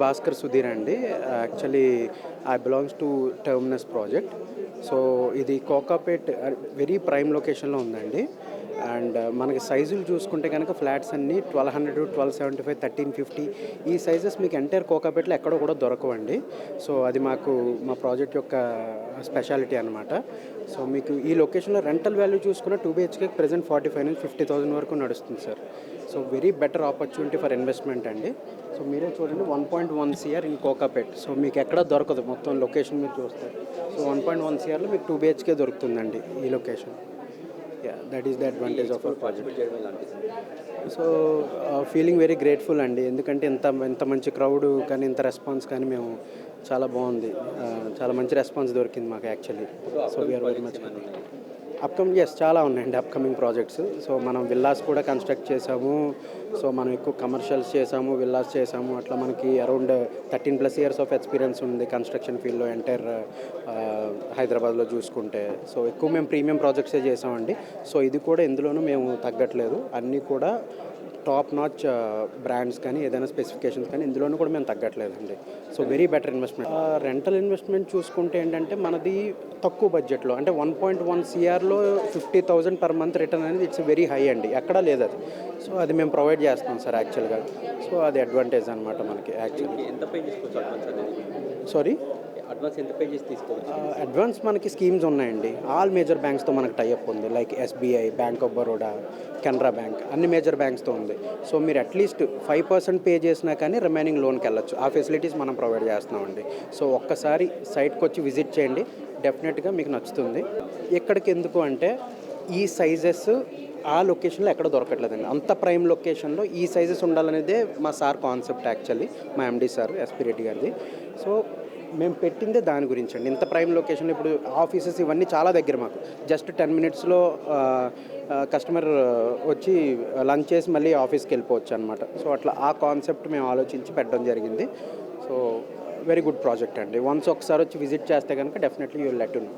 భాస్కర్ సుధీర్ అండి. Actually I belongs to terminus project. So ఇది Kokapet very prime లొకేషన్లో ఉందండి. అండ్ మనకి సైజులు చూసుకుంటే కనుక ఫ్లాట్స్ అన్నీ 1200, 1275, 1350 ఈ సైజెస్ మీకు ఎంటైర్ కోకాపేట్లో ఎక్కడో కూడా దొరకవండి. సో అది మా ప్రాజెక్ట్ యొక్క స్పెషాలిటీ అనమాట. సో మీకు ఈ లొకేషన్లో రెంటల్ వాల్యూ చూసుకున్న 2 BHK ప్రెజెంట్ 45 నుంచి 50,000 వరకు నడుస్తుంది sir. So very better opportunity for investment అండి. సో మీరే చూడండి 1.1 CR ఇన్ కోకాపేట్. సో మీకు ఎక్కడ దొరకదు మొత్తం లొకేషన్ మీరు చూస్తే. సో 1.1 CRలో మీకు 2 BHK దొరుకుతుందండి ఈ location. That is the advantage of our project. So feeling very grateful అండి. ఎందుకంటే ఇంత మంచి క్రౌడ్ కానీ ఇంత రెస్పాన్స్ కానీ మేము చాలా బాగుంది. చాలా మంచి రెస్పాన్స్ దొరికింది మాకు actually. So we are very much చాలా ఉన్నాయండి అప్కమింగ్ ప్రాజెక్ట్స్. సో మనం విల్లాస్ కూడా కన్స్ట్రక్ట్ చేసాము. సో మనం ఎక్కువ కమర్షియల్స్ చేసాము, విల్లాస్ చేసాము. అట్లా మనకి అరౌండ్ 13+ years ఆఫ్ ఎక్స్పీరియన్స్ ఉంది కన్స్ట్రక్షన్ ఫీల్డ్లో ఎంటైర్ హైదరాబాద్లో చూసుకుంటే. సో ఎక్కువ మేము ప్రీమియం ప్రాజెక్ట్సే చేసామండి. సో ఇది కూడా ఇందులోనూ మేము తగ్గట్లేదు. అన్నీ కూడా టాప్ నాచ్ బ్రాండ్స్ కానీ ఏదైనా స్పెసిఫికేషన్స్ కానీ ఇందులోనూ కూడా మేము తగ్గట్లేదండి. So very better investment. Rental investment చూసుకుంటే ఏంటంటే మనది తక్కువ బడ్జెట్లో అంటే 1.1 CRలో 50,000 per month రిటర్న్ అనేది ఇట్స్ వెరీ హై అండి. ఎక్కడా లేదు అది. సో అది మేము ప్రొవైడ్ చేస్తాం సార్ యాక్చువల్గా. సో అది అడ్వాంటేజ్ అనమాట మనకి యాక్చువల్లీ. ఎంత పే చేసుకోవచ్చు అడ్వాన్స్ అనేది? సారీ, అడ్వాన్స్ ఎంత పే చేసి తీసుకోవచ్చు? అడ్వాన్స్ మనకి స్కీమ్స్ ఉన్నాయండి. ఆల్ మేజర్ బ్యాంక్స్తో మనకు టైఅప్ ఉంది. Like SBI, bank of Baroda, Canara bank, అన్ని మేజర్ బ్యాంక్స్తో ఉంది. సో మీరు అట్లీస్ట్ 5% పే చేసినా కానీ రిమైనింగ్ లోన్కి వెళ్ళొచ్చు. ఆ ఫెసిలిటీస్ మనం ప్రొవైడ్ చేస్తున్నామండి. సో ఒక్కసారి సైట్కి వచ్చి విజిట్ చేయండి, డెఫినెట్గా మీకు నచ్చుతుంది. ఎక్కడికి ఎందుకు అంటే ఈ సైజెస్ ఆ లొకేషన్లో ఎక్కడ దొరకట్లేదండి. అంత ప్రైమ్ లొకేషన్లో ఈ సైజెస్ ఉండాలనేదే మా సార్ కాన్సెప్ట్ యాక్చువల్లీ, మా MD సార్ SP రెడ్డి గారిది. సో మేము పెట్టిందే దాని గురించి అండి. ఇంత ప్రైమ్ లొకేషన్లో ఇప్పుడు ఆఫీసెస్ ఇవన్నీ చాలా దగ్గర మాకు. జస్ట్ 10 minutesలో కస్టమర్ వచ్చి లంచ్ చేసి మళ్ళీ ఆఫీస్కి వెళ్ళిపోవచ్చు అనమాట. సో అట్లా ఆ కాన్సెప్ట్ మేము ఆలోచించి పెట్టడం జరిగింది. సో వెరీ గుడ్ ప్రాజెక్ట్ అండి. వన్స్ ఒకసారి వచ్చి విజిట్ చేస్తే కనుక definitely you will let you know.